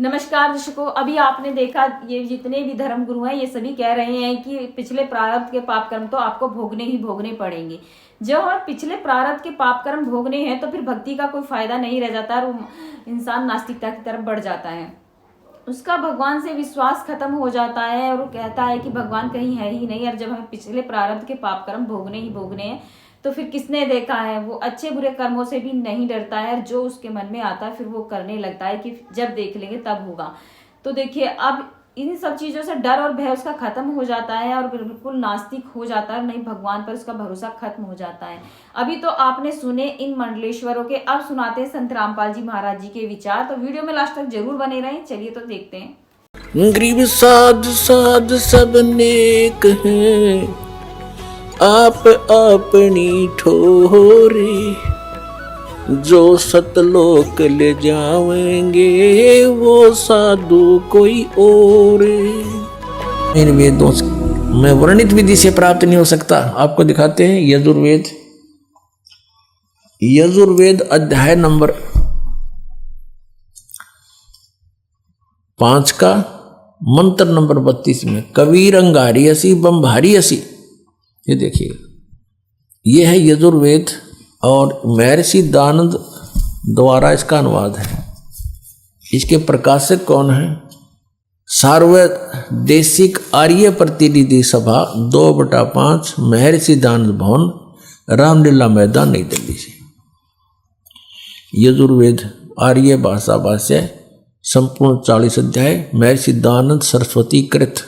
नमस्कार दर्शकों, अभी आपने देखा ये जितने भी धर्म गुरु हैं ये सभी कह रहे हैं कि पिछले प्रारब्ध के पाप कर्म तो आपको भोगने ही भोगने पड़ेंगे। जब और पिछले प्रारब्ध के पाप कर्म भोगने हैं तो फिर भक्ति का कोई फायदा नहीं रह जाता और इंसान नास्तिकता की तरफ बढ़ जाता है। उसका भगवान से विश्वास खत्म हो जाता है और वो कहता है कि भगवान कहीं है ही नहीं। और जब हमें पिछले प्रारब्ध के पाप कर्म भोगने ही भोगने हैं तो फिर किसने देखा है, वो अच्छे बुरे कर्मों से भी नहीं डरता है और जो उसके मन में आता है फिर वो करने लगता है कि जब देख लेंगे तब होगा। तो देखिए, अब इन सब चीज़ों से डर और भय उसका खत्म हो जाता है और बिल्कुल नास्तिक हो जाता है, नहीं भगवान पर उसका भरोसा खत्म हो जाता है। अभी तो आपने सुने इन मंडलेश्वरों के, अब सुनाते हैं संत रामपाल जी महाराज जी के विचार। तो वीडियो में लास्ट तक जरूर बने रहें। चलिए तो देखते हैं। गरीब साध साध सब नेक हैं, आप अपनी ठोरी, जो सतलोक ले जावेंगे वो साधु कोई और। इन वेदों में वर्णित विधि से प्राप्त नहीं हो सकता। आपको दिखाते हैं यजुर्वेद। यजुर्वेद अध्याय नंबर 5 का मंत्र नंबर 32 में कबीर अंगारी असी बम्भारी असी। ये देखिए, ये है यजुर्वेद और महर्षि दानंद द्वारा इसका अनुवाद है। इसके प्रकाशक कौन है? सार्वदेशिक आर्य प्रतिनिधि सभा 2/5 महर्षि दानंद भवन, रामलीला मैदान, नई दिल्ली से। यजुर्वेद आर्य भाषा भाष्य संपूर्ण 40 अध्याय, महर्षि दानंद सरस्वती कृत।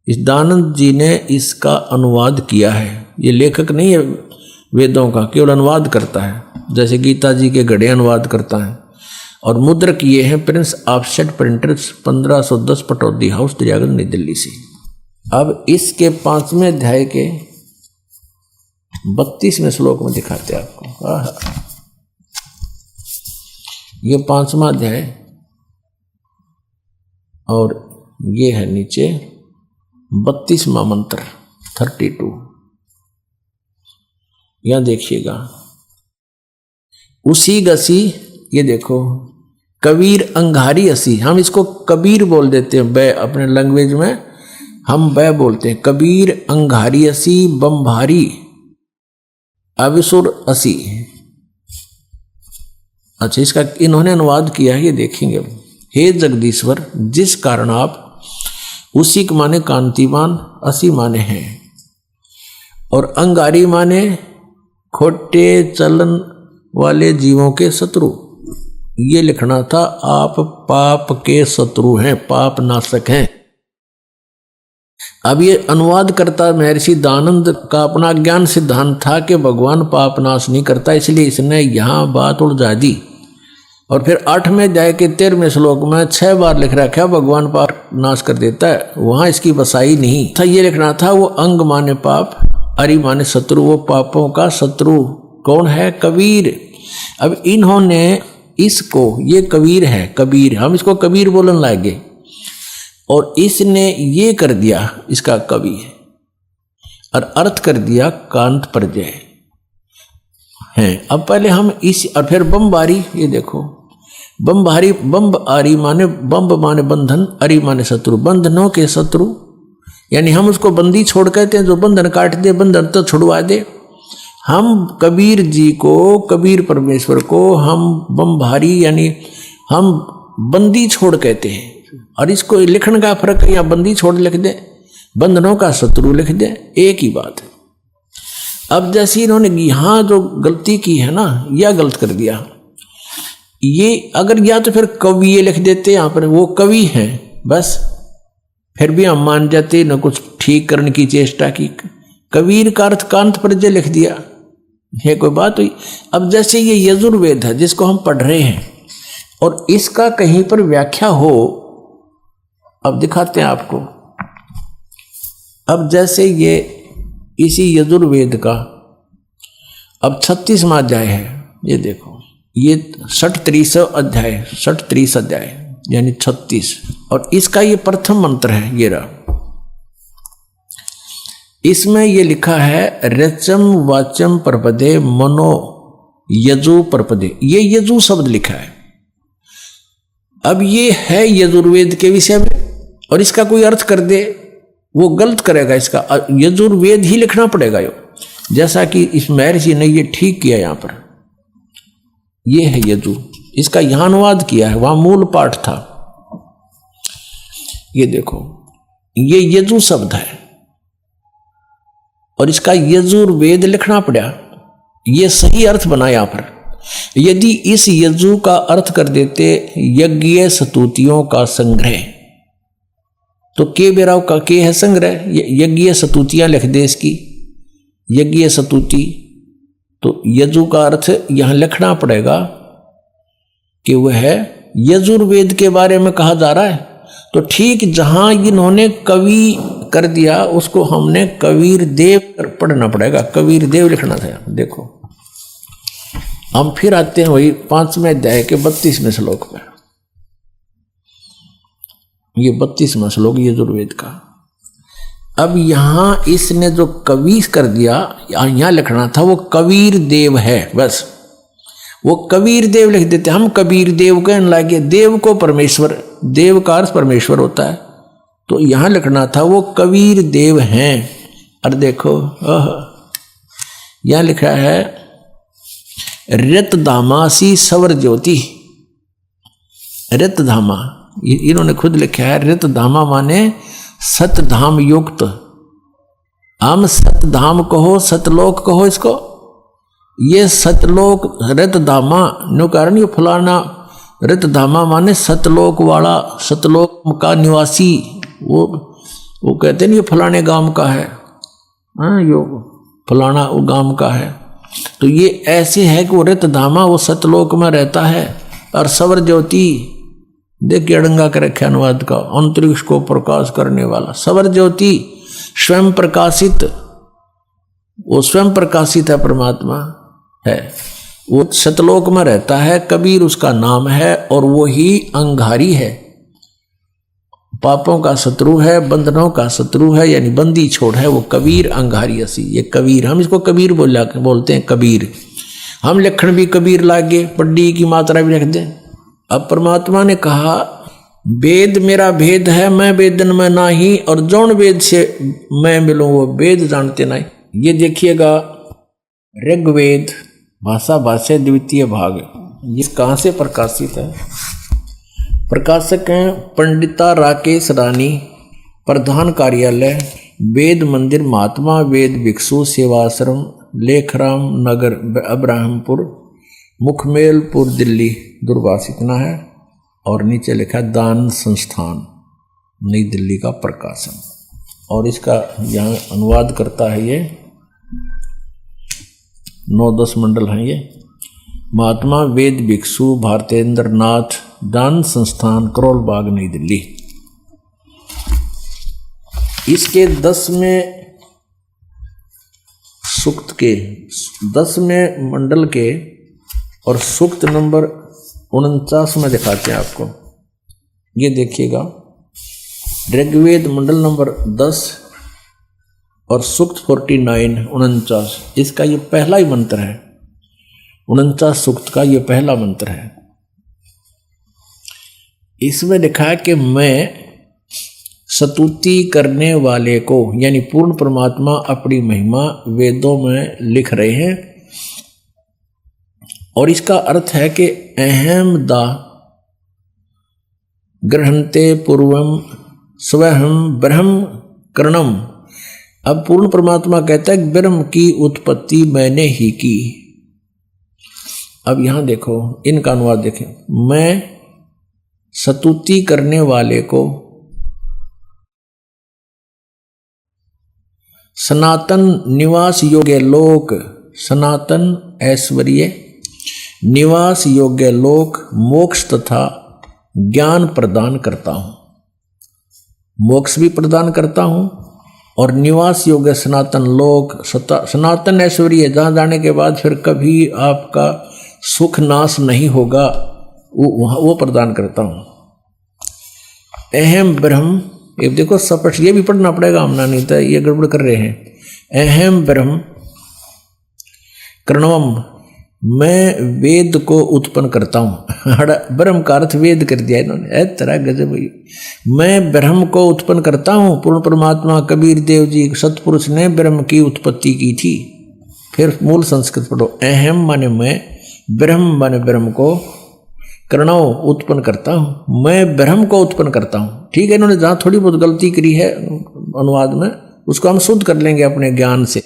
इस दानंद जी ने इसका अनुवाद किया है। ये लेखक नहीं है वेदों का, केवल अनुवाद करता है, जैसे गीता जी के गढ़े अनुवाद करता है। और मुद्रक ये है Prince offset printers, 1510 Pataudi house, Daryaganj, नई दिल्ली से। अब इसके 5वें अध्याय के 32वें श्लोक में दिखाते हैं आपको। ये 5वां अध्याय और ये है नीचे 32वां मंत्र 32। यहां देखिएगा, उसी गसी, ये देखो, कबीर अंगारी असी। हम इसको कबीर बोल देते हैं, बै अपने लैंग्वेज में हम बै बोलते हैं। कबीर अंगारी असी बम्भारी अविसुर असी। अच्छा, इसका इन्होंने अनुवाद किया है, ये देखेंगे। हे जगदीश्वर, जिस कारण आप उसी के माने कांतिमान, असी माने हैं, और अंगारी माने खोटे चलन वाले जीवों के शत्रु। ये लिखना था, आप पाप के शत्रु हैं, पाप नाशक हैं। अब ये अनुवाद करता महर्षि दानंद का अपना ज्ञान सिद्धांत था कि भगवान पाप नाश नहीं करता, इसलिए इसने यहां बात उलझा दी। और फिर 8वें अध्याय के 13वें श्लोक में 6 बार लिख रखा भगवान पाप नाश कर देता है, वहां इसकी बसाई नहीं था। ये लिखना था, वो अंग माने पाप, अरि माने शत्रु, वो पापों का शत्रु कौन है? कबीर। अब इन्होंने इसको, ये कबीर है, कबीर, हम इसको कबीर बोलने लगे और इसने ये कर दिया इसका कवि, और अर्थ कर दिया कांत प्रजय है। अब पहले हम इस, और फिर बम्बारी, ये देखो, बम्बारी, बम्ब आरी माने, बम्ब माने बंधन, अरि माने शत्रु, बंधनों के शत्रु, यानी हम उसको बंदी छोड़ कहते हैं, जो बंधन काट दे, बंधन तो छुड़वा दे। हम कबीर जी को, कबीर परमेश्वर को हम बम्भारी यानी हम बंदी छोड़ कहते हैं। और इसको लिखने का फर्क है, या बंदी छोड़ लिख दे, बंधनों का शत्रु लिख दे, एक ही बात है। अब जैसे इन्होंने यहां जो गलती की है ना, या गलत कर दिया, ये अगर या तो फिर कवि ये लिख देते, यहां पर वो कवि हैं बस, फिर भी हम मान जाते, न कुछ ठीक करने की चेष्टा की। कबीर का अर्थ कांत प्रजय लिख दिया, ये कोई बात हुई? अब जैसे ये यजुर्वेद है जिसको हम पढ़ रहे हैं, और इसका कहीं पर व्याख्या हो, अब दिखाते हैं आपको। अब जैसे ये इसी यजुर्वेद का अब 36वां अध्याय है, ये देखो, ये 33 अध्याय, 33 अध्याय यानी 36, और इसका ये प्रथम मंत्र है, ये रहा। इसमें ये लिखा है, रचम वाचम परपदे मनो यजु परपदे। ये यजु शब्द लिखा है। अब ये है यजुर्वेद के विषय में, और इसका कोई अर्थ कर दे वो गलत करेगा, इसका यजुर्वेद ही लिखना पड़ेगा। यो जैसा कि इस महर्षि ने ये ठीक किया, यहां पर ये है यजु, इसका यहां अनुवाद किया है, वहां मूल पाठ था। ये देखो ये यजु शब्द है और इसका यजुर्वेद लिखना पड़ा, ये सही अर्थ बना यहां पर। यदि इस यजु का अर्थ कर देते यज्ञ स्तुतियों का संग्रह, तो के बेराव का के है संग्रह, यज्ञ स्तुतियां लिख दे इसकी, यज्ञ स्तुति, तो यजु का अर्थ यहां लिखना पड़ेगा कि वह है यजुर्वेद के बारे में कहा जा रहा है। तो ठीक जहां इन्होंने कवि कर दिया उसको हमने कबीर देव पढ़ना पड़ेगा, कबीर देव लिखना था। देखो हम फिर आते हैं वही 5वें अध्याय के 32वें श्लोक पर। ये 32वां श्लोक यजुर्वेद का। अब यहां इसने जो कवि कर दिया, यहां लिखना था वो कबीर देव है, बस वो कबीर देव लिख देते। हम कबीर देव कहने लगे, देव को परमेश्वर, देव का अर्थ परमेश्वर होता है, तो यहां लिखना था वो कबीर देव हैं। और देखो यहां लिखा है रतधामासी सवर ज्योति, रतधामा इन्होंने खुद लिखा है। रतधामा माने सतधाम युक्त, हम सतधाम कहो सतलोक कहो इसको, ये सतलोक रतधामा नो कारण ये फलाना, रतधामा माने सतलोक वाला, सतलोक का निवासी, वो कहते नहीं ये फलाने गांव का है, यो फलाना वो गांव का है। तो ये ऐसे है कि वो रतधामा वो सतलोक में रहता है। और सवर ज्योति देखिए अड़ंगा कर रखे अनुवाद का, अंतरिक्ष को प्रकाश करने वाला सवर ज्योति, स्वयं प्रकाशित, वो स्वयं प्रकाशित है, परमात्मा है, वो सतलोक में रहता है। कबीर उसका नाम है और वो ही अंगारी है, पापों का शत्रु है, बंधनों का शत्रु है, यानी बंदी छोड़ है वो कबीर अंगारी असी। ये कबीर, हम इसको कबीर बोलते हैं कबीर। हम लक्षण भी कबीर लागे, पड्डी की मात्रा भी रख दें। अब परमात्मा ने कहा वेद मेरा भेद है, मैं वेदन में नाही, और जौन वेद से मैं मिलूं वो वेद जानते नहीं। ये देखिएगा ऋग्वेद भाषा भाष्य द्वितीय भाग, ये कहाँ से प्रकाशित है? प्रकाशक हैं पंडिता राकेश रानी, प्रधान कार्यालय वेद मंदिर महात्मा वेद भिक्षु सेवाश्रम लेखराम नगर अब्राहमपुर मुखमेलपुर दिल्ली, दूरभाष इतना है। और नीचे लिखा है दान संस्थान नई दिल्ली का प्रकाशन। और इसका यहाँ अनुवाद करता है ये 9-10 मंडल हैं ये। महात्मा वेद भिक्षु भारतेंद्र नाथ दान संस्थान करोल बाग नई दिल्ली। इसके 10वें सूक्त के 10वें मंडल के और सूक्त नंबर 49 में दिखाते हैं आपको। ये देखिएगा ऋग्वेद मंडल नंबर 10 और सूक्त 49 इसका ये पहला ही मंत्र है। 49 सूक्त का ये पहला मंत्र है। इसमें लिखा है कि मैं स्तुति करने वाले को, यानी पूर्ण परमात्मा अपनी महिमा वेदों में लिख रहे हैं। और इसका अर्थ है कि अहम दा ग्रहणते पूर्वम स्वहम ब्रह्म करणम। अब पूर्ण परमात्मा कहता है ब्रह्म की उत्पत्ति मैंने ही की। अब यहां देखो इनका अनुवाद देखें, मैं स्तुति करने वाले को सनातन निवास योग्य लोक, सनातन ऐश्वर्य निवास योग्य लोक मोक्ष तथा ज्ञान प्रदान करता हूं। मोक्ष भी प्रदान करता हूं और निवास योग्य सनातन लोक, सनातन ऐश्वर्य जहां जाने के बाद फिर कभी आपका सुख नाश नहीं होगा, वो प्रदान करता हूं। अहम ब्रह्म, ये देखो स्पष्ट, ये भी पढ़ना पड़ेगा, हमने नहीं था ये गड़बड़ कर रहे हैं। अहम ब्रह्म करणवम, मैं वेद को उत्पन्न करता हूँ। ब्रह्म का अर्थ वेद कर दिया इन्होंने, ऐ तरह गजब हुई। मैं ब्रह्म को उत्पन्न करता हूँ। पूर्ण परमात्मा कबीर देव जी सतपुरुष ने ब्रह्म की उत्पत्ति की थी। फिर मूल संस्कृत पढ़ो, अहम माने मैं, ब्रह्म माने ब्रह्म को, करणो उत्पन्न करता हूँ, मैं ब्रह्म को उत्पन्न करता हूँ। ठीक है, इन्होंने जहाँ थोड़ी बहुत गलती करी है अनुवाद में, उसको हम शुद्ध कर लेंगे अपने ज्ञान से।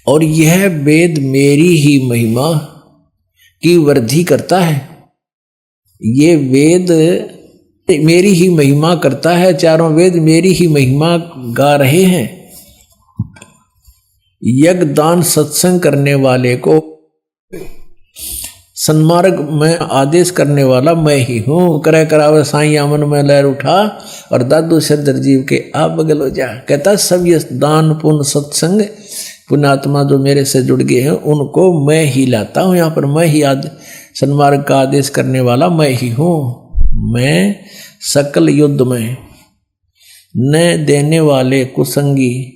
और यह वेद मेरी ही महिमा की वृद्धि करता है। ये वेद मेरी ही महिमा करता है, चारों वेद मेरी ही महिमा गा रहे हैं। यज्ञ दान सत्संग करने वाले को सन्मार्ग में आदेश करने वाला मैं ही हूँ। करे करावे साईं अमन में लहर उठा और दादू सिरदर जीव के आप बगल हो जा। कहता सब ये दान पुण्य सत्संग पुण्यात्मा जो मेरे से जुड़ गए हैं उनको मैं ही लाता हूँ। यहाँ पर मैं ही सन्मार्ग का आदेश करने वाला मैं ही हूँ। मैं सकल युद्ध में न देने वाले कुसंगी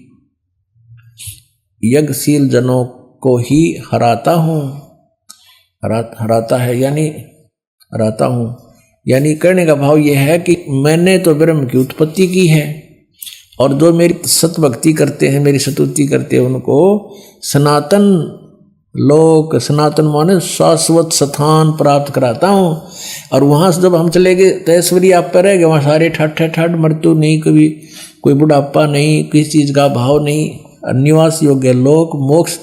यज्ञशील जनों को ही हराता हूँ। हराता है यानी हराता हूँ, यानी कहने का भाव यह है कि मैंने तो ब्रह्म की उत्पत्ति की है और जो मेरी सतभक्ति करते हैं, मेरी स्तुति करते हैं, उनको सनातन लोक, सनातन माने शाश्वत स्थान प्राप्त कराता हूँ। और वहाँ से जब हम चले गए तो ऐश्वर्य आप पर रहेगा, वहाँ सारे ठठ मृत्यु नहीं, कभी कोई बुढ़ापा नहीं, किसी चीज़ का भाव नहीं, निवास योग्य लोक मोक्ष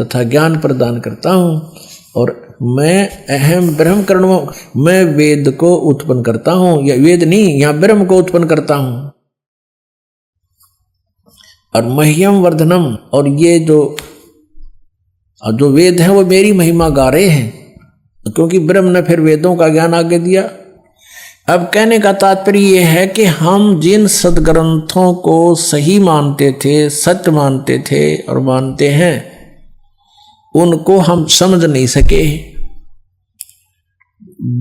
तथा ज्ञान प्रदान करता हूँ। और मैं अहम ब्रह्म करणो, मैं वेद को उत्पन्न करता हूँ, या वेद नहीं, यहाँ ब्रह्म को उत्पन्न करता हूँ। और मह्यम वर्धनम, और ये जो वेद है वो मेरी महिमा गा रहे हैं, क्योंकि ब्रह्म ने फिर वेदों का ज्ञान आगे दिया। अब कहने का तात्पर्य ये है कि हम जिन सदग्रंथों को सही मानते थे, सत्य मानते थे और मानते हैं, उनको हम समझ नहीं सके।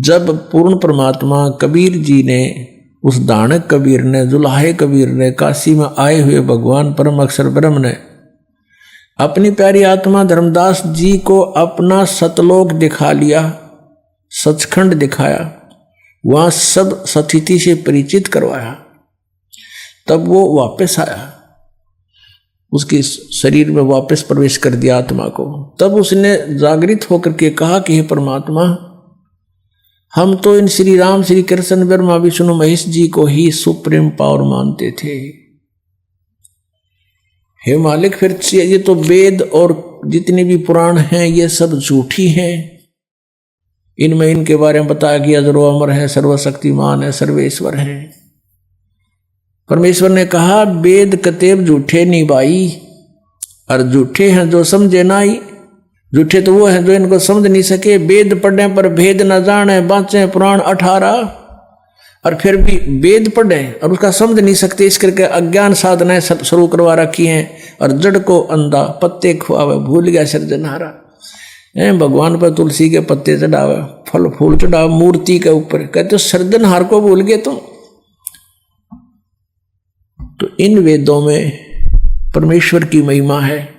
जब पूर्ण परमात्मा कबीर जी ने, उस दानक कबीर ने, जुलाहे कबीर ने, काशी में आए हुए भगवान परम अक्षर ब्रह्म ने अपनी प्यारी आत्मा धर्मदास जी को अपना सतलोक दिखा लिया, सचखंड दिखाया, वहाँ सब सतिथि से परिचित करवाया, तब वो वापस आया, उसके शरीर में वापस प्रवेश कर दिया आत्मा को। तब उसने जागृत होकर के कहा कि हे परमात्मा, हम तो इन श्री राम, श्री कृष्ण, ब्रह्मा, विष्णु, महेश जी को ही सुप्रीम पावर मानते थे। हे मालिक, फिर ये तो वेद और जितने भी पुराण हैं ये सब झूठी हैं। इनमें इनके बारे में बताया गया जो अमर है, सर्वशक्तिमान है, सर्वेश्वर है। परमेश्वर ने कहा वेद कतेब झूठे नहीं भाई, और झूठे हैं जो समझे ना ही। झूठे तो वो हैं जो इनको समझ नहीं सके। वेद पढ़ने पर भेद न जाने, बाँचे पुराण 18, और फिर भी वेद पढ़े और उसका समझ नहीं सकते। इस करके अज्ञान साधनाएं शुरू करवा रखी हैं। और जड़ को अंधा पत्ते खुआवे, भूल गया सृजनहारा। भगवान पर तुलसी के पत्ते चढ़ावे, फल फूल चढ़ावे मूर्ति के ऊपर, कहते सृजनहार को भूल गए तुम। तो इन वेदों में परमेश्वर की महिमा है।